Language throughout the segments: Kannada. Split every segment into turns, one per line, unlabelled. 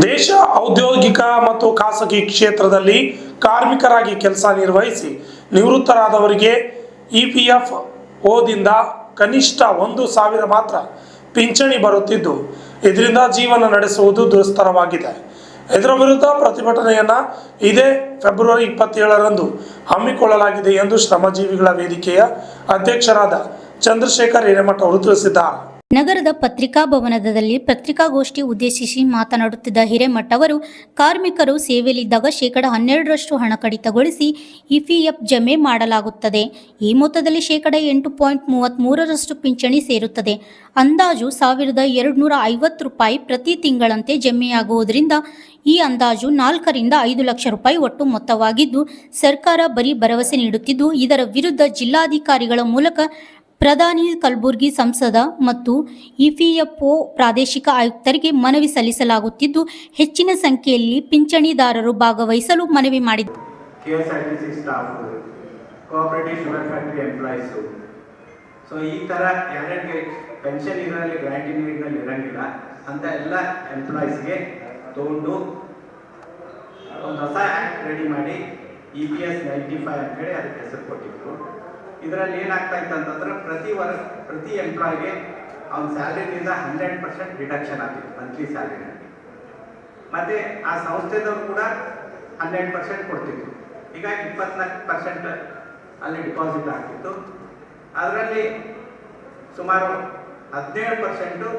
ದೇಶ ಔದ್ಯೋಗಿಕ ಮತ್ತು ಖಾಸಗಿ ಕ್ಷೇತ್ರದಲ್ಲಿ ಕಾರ್ಮಿಕರಾಗಿ ಕೆಲಸ ನಿರ್ವಹಿಸಿ ನಿವೃತ್ತರಾದವರಿಗೆ ಇಪಿಎಫ್ ಓದಿಂದ ಕನಿಷ್ಠ 1,000 ಮಾತ್ರ ಪಿಂಚಣಿ ಬರುತ್ತಿದ್ದು ಇದರಿಂದ ಜೀವನ ನಡೆಸುವುದು ದುಸ್ತರವಾಗಿದೆ. ಇದರ ವಿರುದ್ಧ ಪ್ರತಿಭಟನೆಯನ್ನು ಇದೇ ಫೆಬ್ರವರಿ 27ರಂದು ಹಮ್ಮಿಕೊಳ್ಳಲಾಗಿದೆ ಎಂದು ಶ್ರಮಜೀವಿಗಳ ವೇದಿಕೆಯ ಅಧ್ಯಕ್ಷರಾದ ಚಂದ್ರಶೇಖರ್ ಹಿರೇಮಠ ಅವರು ತಿಳಿಸಿದ್ದಾರೆ.
ನಗರದ ಪತ್ರಿಕಾ ಭವನದಲ್ಲಿ ಪತ್ರಿಕಾಗೋಷ್ಠಿ ಉದ್ದೇಶಿಸಿ ಮಾತನಾಡುತ್ತಿದ್ದ ಹಿರೇಮಠ ಅವರು, ಕಾರ್ಮಿಕರು ಸೇವೆಯಲ್ಲಿದ್ದಾಗ 12% ಹಣ ಕಡಿತಗೊಳಿಸಿ ಇಪಿಎಫ್ ಜಮೆ ಮಾಡಲಾಗುತ್ತದೆ. ಈ ಮೊತ್ತದಲ್ಲಿ 8.33% ಪಿಂಚಣಿ ಸೇರುತ್ತದೆ. ಅಂದಾಜು 1,250 ರೂಪಾಯಿ ಪ್ರತಿ ತಿಂಗಳಂತೆ ಜಮೆಯಾಗುವುದರಿಂದ ಈ ಅಂದಾಜು 4 ರಿಂದ 5 ಲಕ್ಷ ರೂಪಾಯಿ ಒಟ್ಟು ಮೊತ್ತವಾಗಿದ್ದು, ಸರ್ಕಾರ ಬರೀ ಭರವಸೆ ನೀಡುತ್ತಿದ್ದು, ಇದರ ವಿರುದ್ಧ ಜಿಲ್ಲಾಧಿಕಾರಿಗಳ ಮೂಲಕ ಪ್ರಧಾನಿ, ಕಲಬುರಗಿ ಸಂಸದ ಮತ್ತು ಇಪಿಎಫ್ಒ ಪ್ರಾದೇಶಿಕ ಆಯುಕ್ತರಿಗೆ ಮನವಿ ಸಲ್ಲಿಸಲಾಗುತ್ತಿದ್ದು, ಹೆಚ್ಚಿನ ಸಂಖ್ಯೆಯಲ್ಲಿ ಪಿಂಚಣಿದಾರರು ಭಾಗವಹಿಸಲು ಮನವಿ ಮಾಡಿದರು.
KSRTC staff, cooperative sugar factory employees, so ಈ ಥರ ಯಾರ್ಯಾರಿಗೆ ಪೆನ್ಷನ್ ಇದರಲ್ಲಿ ಗ್ಯಾರಂಟಿ ಇದರಲ್ಲಿ ಇರಂಗಿಲ್ಲ ಅಂತ ಎಲ್ಲ ಎಂಪ್ಲಾಯೀಸ್ಗೆ ತಗೊಂಡು ಒಂದು ಹೊಸ ಆ್ಯಕ್ಟ್ ರೆಡಿ ಮಾಡಿ EPS 95 ಅಂತೇಳಿ ಅದಕ್ಕೆ ಹೆಸರು ಕೊಟ್ಟಿದ್ರು. ಇದರಲ್ಲಿ ಏನಾಗ್ತಾ ಇತ್ತು ಅಂತಂದ್ರೆ ಪ್ರತಿ ಎಂಪ್ಲಾಯ್ಗೆ ಅವ್ನ ಸ್ಯಾಲರಿಯಿಂದ 100% ಡಿಡಕ್ಷನ್ ಆಗ್ತಿತ್ತು ಮಂತ್ಲಿ ಸ್ಯಾಲರಿ. ಮತ್ತು ಆ ಸಂಸ್ಥೆದವ್ರು ಕೂಡ 100% ಕೊಡ್ತಿತ್ತು. ಹೀಗಾಗಿ 24% ಅಲ್ಲಿ ಡಿಪಾಸಿಟ್ ಆಗ್ತಿತ್ತು. ಅದರಲ್ಲಿ ಸುಮಾರು 17%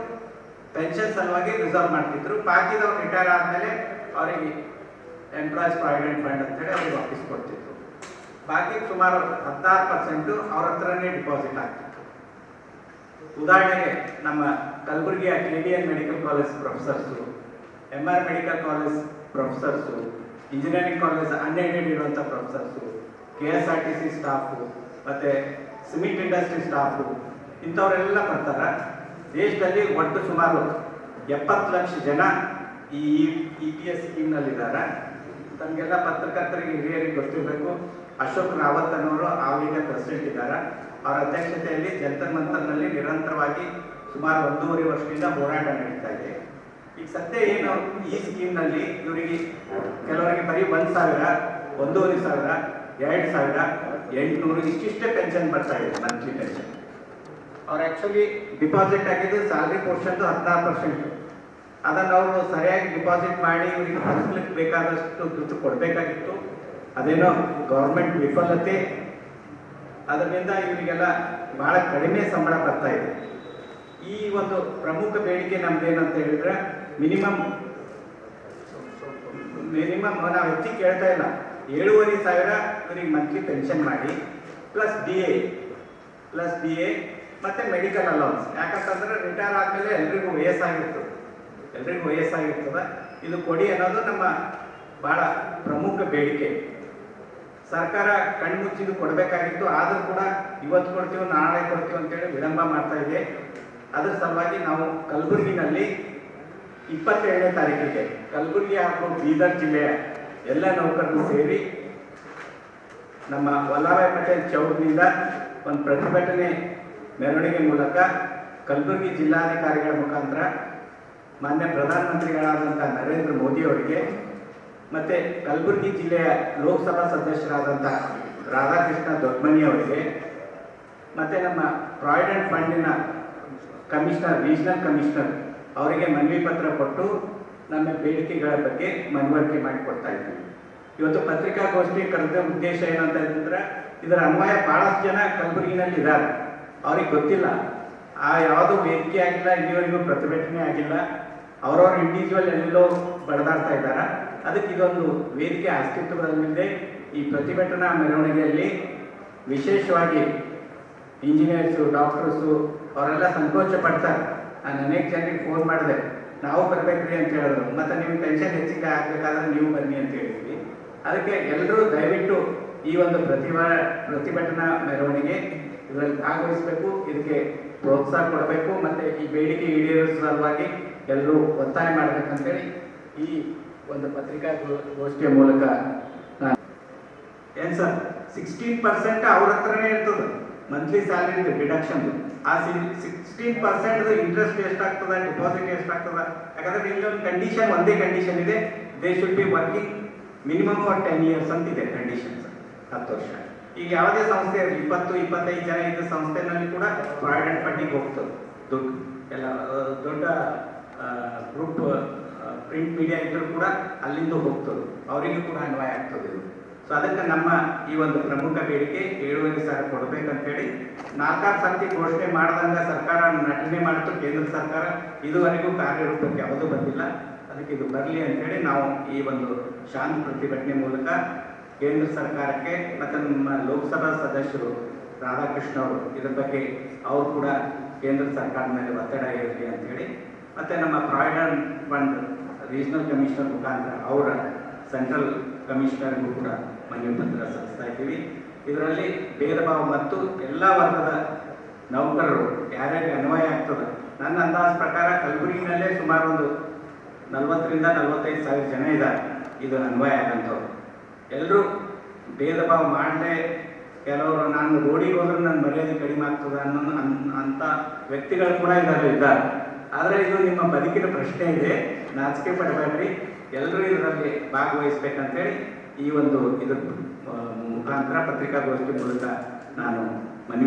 ಪೆನ್ಷನ್ ಸಲುವಾಗಿ ರಿಸರ್ವ್ ಮಾಡ್ತಿದ್ರು. ಬಾಕಿದವ್ರು ರಿಟೈರ್ ಆದಮೇಲೆ ಅವರಿಗೆ ಎಂಪ್ಲಾಯೀಸ್ ಪ್ರಾವಿಡೆಂಟ್ ಫಂಡ್ ಅಂತೇಳಿ ಅವ್ರಿಗೆ ವಾಪಸ್ ಕೊಡ್ತಿದ್ರು. ಬಾಕಿ ಸುಮಾರು 16% ಅವ್ರ ಹತ್ರನೇ ಡಿಪಾಸಿಟ್ ಆಗ್ತಿತ್ತು. ಉದಾಹರಣೆಗೆ ನಮ್ಮ ಕಲಬುರಗಿಯ KDN medical college professors, MR medical college professors, engineering college unaided ಇರುವಂಥ ಪ್ರೊಫೆಸರ್ಸು, KSRTC ಸ್ಟಾಫು ಮತ್ತು ಸಿಮೆಂಟ್ ಇಂಡಸ್ಟ್ರಿ ಸ್ಟಾಫು ಇಂಥವರೆಲ್ಲ ಬರ್ತಾರೆ. ದೇಶದಲ್ಲಿ ಒಟ್ಟು ಸುಮಾರು 70 ಲಕ್ಷ ಜನ ಈ EPS ಸ್ಕೀಮ್ನಲ್ಲಿದ್ದಾರೆ. ತಮಗೆಲ್ಲ ಪತ್ರಕರ್ತರಿಗೆ ಹಿರಿಯರಿಗೆ ಗೊತ್ತಿರಬೇಕು, ಅಶೋಕ್ ರಾವತ್ ಅನ್ನೋರು ಆವಾಗ ಪ್ರೆಸಿಡೆಂಟ್ ಇದ್ದಾರೆ. ಅವರ ಅಧ್ಯಕ್ಷತೆಯಲ್ಲಿ ಜಂತರ್ ಮಂತರ್ನಲ್ಲಿ ನಿರಂತರವಾಗಿ ಸುಮಾರು 1.5 ವರ್ಷದಿಂದ ಹೋರಾಟ ನಡೀತಾ ಇದೆ. ಈಗ ಸದ್ಯ ಏನು ಈ ಸ್ಕೀಮ್ನಲ್ಲಿ ಇವರಿಗೆ ಕೆಲವರಿಗೆ ಬರೀ 1,000, 1,500, 2,000, 800 ಇಷ್ಟಿಷ್ಟೇ ಪೆನ್ಷನ್ ಬರ್ತಾ ಇದೆ ಮಂತ್ಲಿ ಪೆನ್ಷನ್. ಅವ್ರು ಆ್ಯಕ್ಚುಲಿ ಡಿಪಾಸಿಟ್ ಆಗಿದ್ದು ಸ್ಯಾಲ್ರಿ ಪೋರ್ಷನ್ದು 16%. ಅದನ್ನು ಅವರು ಸರಿಯಾಗಿ ಡಿಪಾಸಿಟ್ ಮಾಡಿ ಇವರಿಗೆ ಹಂಚ್ಲಿಕ್ಕೆ ಬೇಕಾದಷ್ಟು ದುಡ್ಡು ಕೊಡಬೇಕಾಗಿತ್ತು. ಅದೇನೋ ಗೌರ್ಮೆಂಟ್ ವಿಫಲತೆ, ಅದರಿಂದ ಇವರಿಗೆಲ್ಲ ಭಾಳ ಕಡಿಮೆ ಸಂಬಳ ಬರ್ತಾ ಇದೆ. ಈ ಒಂದು ಪ್ರಮುಖ ಬೇಡಿಕೆ ನಮ್ದೇನಂತ ಹೇಳಿದ್ರೆ ಮಿನಿಮಮ್ ನಾವು ಹೆಚ್ಚಿಗೆ ಕೇಳ್ತಾ ಇಲ್ಲ, 7,500 ಇವರಿಗೆ ಮಂತ್ಲಿ ಪೆನ್ಷನ್ ಮಾಡಿ ಪ್ಲಸ್ ಡಿ ಎ ಮತ್ತು ಮೆಡಿಕಲ್ ಅಲೌನ್ಸ್. ಯಾಕಂತಂದ್ರೆ ರಿಟೈರ್ ಆದಮೇಲೆ ಎಲ್ರಿಗೂ ವಯಸ್ಸಾಗಿರ್ತದೆ. ಇದು ಕೊಡಿ ಅನ್ನೋದು ನಮ್ಮ ಭಾಳ ಪ್ರಮುಖ ಬೇಡಿಕೆ. ಸರ್ಕಾರ ಕಣ್ಮುಚ್ಚಿದು ಕೊಡಬೇಕಾಗಿತ್ತು, ಆದರೂ ಕೂಡ ಇವತ್ತು ಕೊಡ್ತೀವಿ ನಾಳೆ ಕೊಡ್ತೀವಿ ಅಂತೇಳಿ ವಿಳಂಬ ಮಾಡ್ತಾ ಇದೆ. ಅದರ ಸಲುವಾಗಿ ನಾವು ಕಲಬುರಗಿನಲ್ಲಿ 27ನೇ ತಾರೀಕಿಗೆ ಕಲಬುರಗಿ ಹಾಗೂ ಬೀದರ್ ಜಿಲ್ಲೆಯ ಎಲ್ಲ ನೌಕರರು ಸೇರಿ ನಮ್ಮ ವಲ್ಲಭಾಯ್ ಪಟೇಲ್ ಚೌಕ್ನಿಂದ ಒಂದು ಪ್ರತಿಭಟನೆ ಮೆರವಣಿಗೆ ಮೂಲಕ ಕಲಬುರಗಿ ಜಿಲ್ಲಾಧಿಕಾರಿಗಳ ಮುಖಾಂತರ ಮಾನ್ಯ ಪ್ರಧಾನಮಂತ್ರಿಗಳಾದಂಥ ನರೇಂದ್ರ ಮೋದಿ ಅವರಿಗೆ ಮತ್ತು ಕಲಬುರಗಿ ಜಿಲ್ಲೆಯ ಲೋಕಸಭಾ ಸದಸ್ಯರಾದಂಥ ರಾಧಾಕೃಷ್ಣ ದೊಡ್ಮನಿ ಅವರಿಗೆ ಮತ್ತು ನಮ್ಮ ಪ್ರಾವಿಡೆಂಟ್ ಫಂಡಿನ ರೀಜನಲ್ ಕಮಿಷನರ್ ಅವರಿಗೆ ಮನವಿ ಪತ್ರ ಕೊಟ್ಟು ನಮ್ಮ ಬೇಡಿಕೆಗಳ ಬಗ್ಗೆ ಮನವರಿಕೆ ಮಾಡಿಕೊಡ್ತಾ ಇದ್ದೀವಿ. ಇವತ್ತು ಪತ್ರಿಕಾಗೋಷ್ಠಿ ಕರೆದ ಉದ್ದೇಶ ಏನಂತ ಹೇಳಿದ್ರೆ, ಇದರ ಅನ್ವಯ ಭಾಳಷ್ಟು ಜನ ಕಲಬುರಗಿನಲ್ಲಿ ಇದ್ದಾರೆ, ಅವ್ರಿಗೆ ಗೊತ್ತಿಲ್ಲ. ಯಾವುದೂ ವೇದಿಕೆ ಆಗಿಲ್ಲ, ಇಲ್ಲಿವರೆಗೂ ಪ್ರತಿಭಟನೆ ಆಗಿಲ್ಲ. ಅವರವ್ರ ಇಂಡಿವಿಜುವಲ್ ಎಲ್ಲೋ ಬಡದಾಡ್ತಾ ಇದ್ದಾರೆ. ಅದಕ್ಕೆ ಇದೊಂದು ವೇದಿಕೆ ಅಸ್ತಿತ್ವದಲ್ಲಿದೆ. ಈ ಪ್ರತಿಭಟನಾ ಮೆರವಣಿಗೆಯಲ್ಲಿ ವಿಶೇಷವಾಗಿ ಇಂಜಿನಿಯರ್ಸು, ಡಾಕ್ಟರ್ಸು ಅವರೆಲ್ಲ ಸಂಕೋಚ ಪಡ್ತಾರೆ. ನಾನು ಅನೇಕ ಜನರಿಗೆ ಫೋನ್ ಮಾಡಿದೆ, ನಾವು ಬರಬೇಕ್ರಿ ಅಂತ ಹೇಳಿದ್ರು. ಮತ್ತು ನೀವು ಪೆನ್ಷನ್ ಹೆಚ್ಚಿಗೆ ಆಗಬೇಕಾದ್ರೆ ನೀವು ಬನ್ನಿ ಅಂತ ಹೇಳಿದ್ವಿ. ಅದಕ್ಕೆ ಎಲ್ಲರೂ ದಯವಿಟ್ಟು ಈ ಒಂದು ಪ್ರತಿಭಟನಾ ಮೆರವಣಿಗೆ ಇದರಲ್ಲಿ ಭಾಗವಹಿಸಬೇಕು, ಇದಕ್ಕೆ ಪ್ರೋತ್ಸಾಹ ಕೊಡಬೇಕು ಮತ್ತು ಈ ಬೇಡಿಕೆ ಈಡೇರಿಸುವ ಸಲುವಾಗಿ ಎಲ್ಲರೂ ಒತ್ತಾಯ ಮಾಡಬೇಕಂತೇಳಿ ಈ ಒಂದು ಪತ್ರಿಕಾಗೋಷ್ಠಿಯ ಮೂಲಕ ನಾನು ಏನು ಸರ್ 16% ಅವ್ರ ಹತ್ರನೇ ಇರ್ತದೆ ಮಂತ್ಲಿ ಸ್ಯಾಲರಿ ಡಿಡಕ್ಷನ್. ಆ 16% ಇಂಟ್ರೆಸ್ಟ್ ಎಷ್ಟಾಗ್ತದೆ, ಡಿಪಾಸಿಟ್ ಎಷ್ಟಾಗ್ತದೆ, ಯಾಕಂದ್ರೆ ಇಲ್ಲಿ ಒಂದು ಕಂಡೀಷನ್, ಒಂದೇ ಕಂಡೀಷನ್ ಇದೆ, they should be working minimum for 10 years ಅಂತಿದೆ ಕಂಡೀಷನ್ಸ್, 10 ವರ್ಷ. ಈಗ ಯಾವುದೇ ಸಂಸ್ಥೆ 20-25 ಜನ ಇದ್ದ ಸಂಸ್ಥೆನಲ್ಲಿ ಕೂಡ ಪ್ರಾವಿಡೆಂಟ್ ಫಂಡಿಗೆ ಹೋಗ್ತದೆ ದುಡ್ಡು. ಎಲ್ಲ ದೊಡ್ಡ ಗ್ರೂಪ್ ಪ್ರಿಂಟ್ ಮೀಡಿಯಾ ಇದ್ದರೂ ಕೂಡ ಅಲ್ಲಿಂದ ಹೋಗ್ತದೆ, ಅವರಿಗೂ ಕೂಡ ಅನ್ವಯ ಆಗ್ತದೆ ಇದು. ಸೊ ಅದಕ್ಕೆ ನಮ್ಮ ಈ ಒಂದು ಪ್ರಮುಖ ಬೇಡಿಕೆ 7,500 ಕೊಡಬೇಕಂತೇಳಿ 4 ಸರ್ತಿ ಘೋಷಣೆ ಮಾಡ್ದಂಗ ಸರ್ಕಾರ ನಟನೆ ಮಾಡಿತು ಕೇಂದ್ರ ಸರ್ಕಾರ, ಇದುವರೆಗೂ ಕಾರ್ಯರೂಪಕ್ಕೆ ಯಾವುದೂ ಬಂದಿಲ್ಲ. ಅದಕ್ಕೆ ಇದು ಬರಲಿ ಅಂತೇಳಿ ನಾವು ಈ ಒಂದು ಶಾಂತ ಪ್ರತಿಭಟನೆ ಮೂಲಕ ಕೇಂದ್ರ ಸರ್ಕಾರಕ್ಕೆ ಮತ್ತು ನಮ್ಮ ಲೋಕಸಭಾ ಸದಸ್ಯರು ರಾಧಾಕೃಷ್ಣ ಅವರು ಇದರ ಬಗ್ಗೆ ಅವರು ಕೂಡ ಕೇಂದ್ರ ಸರ್ಕಾರದ ಮೇಲೆ ಒತ್ತಡ ಇರಲಿ ಅಂತೇಳಿ, ಮತ್ತು ನಮ್ಮ ಪ್ರಾವಿಡೆಂಟ್ ಫಂಡ್ ರೀಜನಲ್ ಕಮಿಷನರ್ ಮುಖಾಂತರ ಅವರ ಸೆಂಟ್ರಲ್ ಕಮಿಷನರ್ಗೂ ಕೂಡ ಮನವಿ ಪತ್ರ ಸಲ್ಲಿಸ್ತಾ ಇದ್ದೀವಿ. ಇದರಲ್ಲಿ ಭೇದ ಭಾವ ಮತ್ತು ಎಲ್ಲ ವರ್ಗದ ನೌಕರರು ಯಾರ್ಯಾರಿಗೆ ಅನ್ವಯ ಆಗ್ತದೆ, ನನ್ನ ಅಂದಾಜು ಪ್ರಕಾರ ಕಲಬುರಗಿನಲ್ಲೇ ಸುಮಾರು ಒಂದು 40,000-45,000 ಜನ ಇದ್ದಾರೆ ಇದು ಅನ್ವಯ ಆಗಂಥವ್ರು. ಎಲ್ಲರೂ ಭೇದ ಭಾವ ಮಾಡದೆ, ಕೆಲವರು ನಾನು ರೋಡಿಗೆ ಹೋದ್ರೆ ನನ್ನ ಮರ್ಯಾದೆ ಕಡಿಮೆ ಆಗ್ತದೆ ಅನ್ನೋ ಅಂಥ ವ್ಯಕ್ತಿಗಳು ಕೂಡ ಇದ್ದಾರೆ. ಆದರೆ ಇದು ನಿಮ್ಮ ಬದುಕಿನ ಪ್ರಶ್ನೆ ಇದೆ, ನಾಚಿಕೆ ಪಡಬೇಡ್ರಿ, ಎಲ್ಲರೂ ಇದರಲ್ಲಿ ಭಾಗವಹಿಸ್ಬೇಕಂತೇಳಿ ಈ ಒಂದು ಇದ್ರ ಮುಖಾಂತರ ಪತ್ರಿಕಾಗೋಷ್ಠಿ ಮೂಲಕ ನಾನು ಮನವಿ